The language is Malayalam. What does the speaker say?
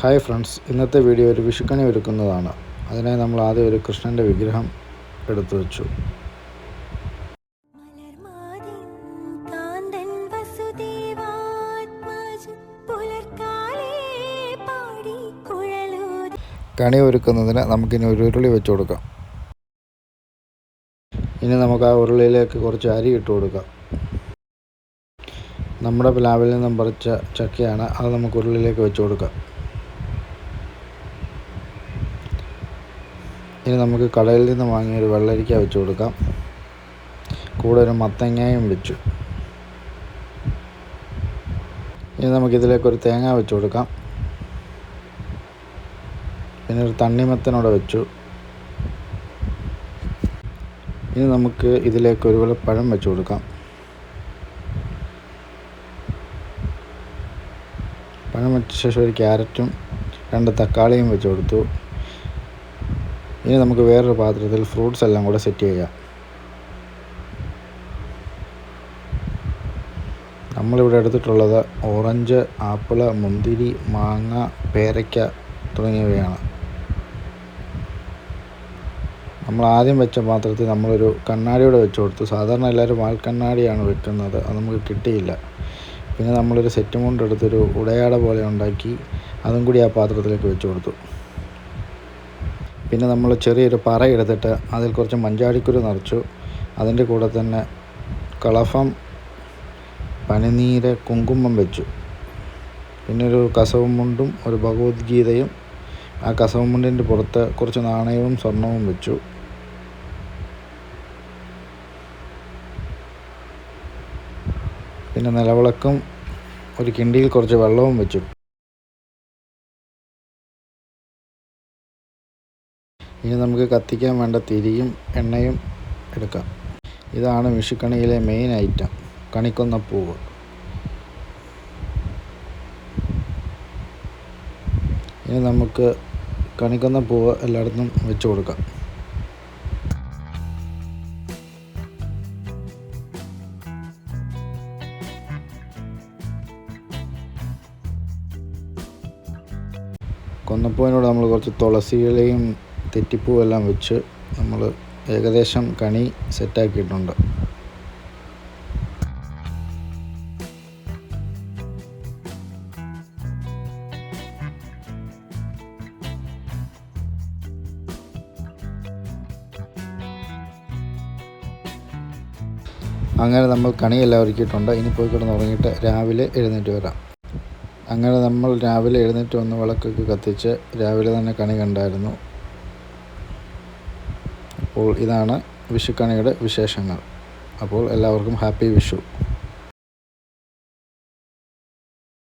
ഹായ് ഫ്രണ്ട്സ്, ഇന്നത്തെ വീഡിയോ ഒരു വിഷുക്കണി ഒരുക്കുന്നതാണ്. അതിനായി നമ്മൾ ആദ്യം ഒരു കൃഷ്ണൻ്റെ വിഗ്രഹം എടുത്തു വെച്ചു. കണി ഒരുക്കുന്നതിന് നമുക്കിനി ഒരു ഉരുളി വെച്ച് കൊടുക്കാം. ഇനി നമുക്ക് ആ ഉരുളിയിലേക്ക് കുറച്ച് അരി ഇട്ട് കൊടുക്കാം. നമ്മുടെ പ്ലാവിൽ നിന്നും പറിച്ച ചക്കയാണ്, അത് നമുക്ക് ഉരുളിയിലേക്ക് വെച്ച് കൊടുക്കാം. ഇനി നമുക്ക് കടയിൽ നിന്ന് വാങ്ങിയൊരു വെള്ളരിക്ക വെച്ച് കൊടുക്കാം. കൂടെ ഒരു മത്തങ്ങയും വെച്ചു. ഇനി നമുക്കിതിലേക്കൊരു തേങ്ങ വെച്ച് കൊടുക്കാം. പിന്നെ ഒരു തണ്ണിമത്തനോടെ വെച്ചു. ഇനി നമുക്ക് ഇതിലേക്ക് ഒരു കുല പഴം വെച്ച് കൊടുക്കാം. പഴം വെച്ച ശേഷം ഒരു ക്യാരറ്റും 2 തക്കാളിയും വെച്ച് കൊടുത്തു. ഇനി നമുക്ക് വേറൊരു പാത്രത്തിൽ ഫ്രൂട്ട്സ് എല്ലാം കൂടെ സെറ്റ് ചെയ്യാം. നമ്മളിവിടെ എടുത്തിട്ടുള്ളത് ഓറഞ്ച്, ആപ്പിള്, മുന്തിരി, മാങ്ങ, പേരയ്ക്ക തുടങ്ങിയവയാണ്. നമ്മൾ ആദ്യം വെച്ച പാത്രത്തിൽ നമ്മളൊരു കണ്ണാടിയോടെ വെച്ച് കൊടുത്തു. സാധാരണ എല്ലാവരും വാൽക്കണ്ണാടിയാണ് വെക്കുന്നത്, അത് നമുക്ക് കിട്ടിയില്ല. പിന്നെ നമ്മളൊരു സെറ്റ് മുണ്ട് എടുത്തൊരു ഉടയാട പോലെ ഉണ്ടാക്കി അതും കൂടി ആ പാത്രത്തിലേക്ക് വെച്ച് കൊടുത്തു. പിന്നെ നമ്മൾ ചെറിയൊരു പറ എടുത്തിട്ട് അതിൽ കുറച്ച് മഞ്ചാടിക്കുരു നിറച്ചു. അതിൻ്റെ കൂടെ തന്നെ കളഫം, പനിനീര്, കുങ്കുമം വെച്ചു. പിന്നെ ഒരു കസവും മുണ്ടും ഒരു ഭഗവത്ഗീതയും, ആ കസവും മുണ്ടിൻ്റെ പുറത്ത് കുറച്ച് നാണയവും സ്വർണവും വെച്ചു. പിന്നെ നിലവിളക്കും ഒരു കിണ്ടിയിൽ കുറച്ച് വെള്ളവും വെച്ചു. ഇനി നമുക്ക് കത്തിക്കാൻ വേണ്ട തിരിയും എണ്ണയും എടുക്കാം. ഇതാണ് വിഷുക്കണിയിലെ മെയിൻ ഐറ്റം, കണിക്കൊന്നപ്പൂവ്. ഇനി നമുക്ക് കണിക്കൊന്നപ്പൂവ് എല്ലായിടത്തും വെച്ച് കൊടുക്കാം. കൊന്നപ്പൂവിനോട് നമ്മൾ കുറച്ച് തുളസിയിലയും തെറ്റിപ്പൂവും എല്ലാം വെച്ച് നമ്മൾ ഏകദേശം കണി സെറ്റാക്കിയിട്ടുണ്ട്. അങ്ങനെ നമ്മൾ കണിയെല്ലാം ഒരുക്കിയിട്ടുണ്ട്. ഇനി പോയി കിടന്ന് ഉറങ്ങിയിട്ട് രാവിലെ എഴുന്നേറ്റ് വരാം. അങ്ങനെ നമ്മൾ രാവിലെ എഴുന്നേറ്റ് വന്ന് വിളക്കൊക്കെ കത്തിച്ച് രാവിലെ തന്നെ കണി കണ്ടായിരുന്നു. അപ്പോൾ ഇതാണ് വിഷുക്കണിയുടെ വിശേഷങ്ങൾ. അപ്പോൾ എല്ലാവർക്കും ഹാപ്പി വിഷു.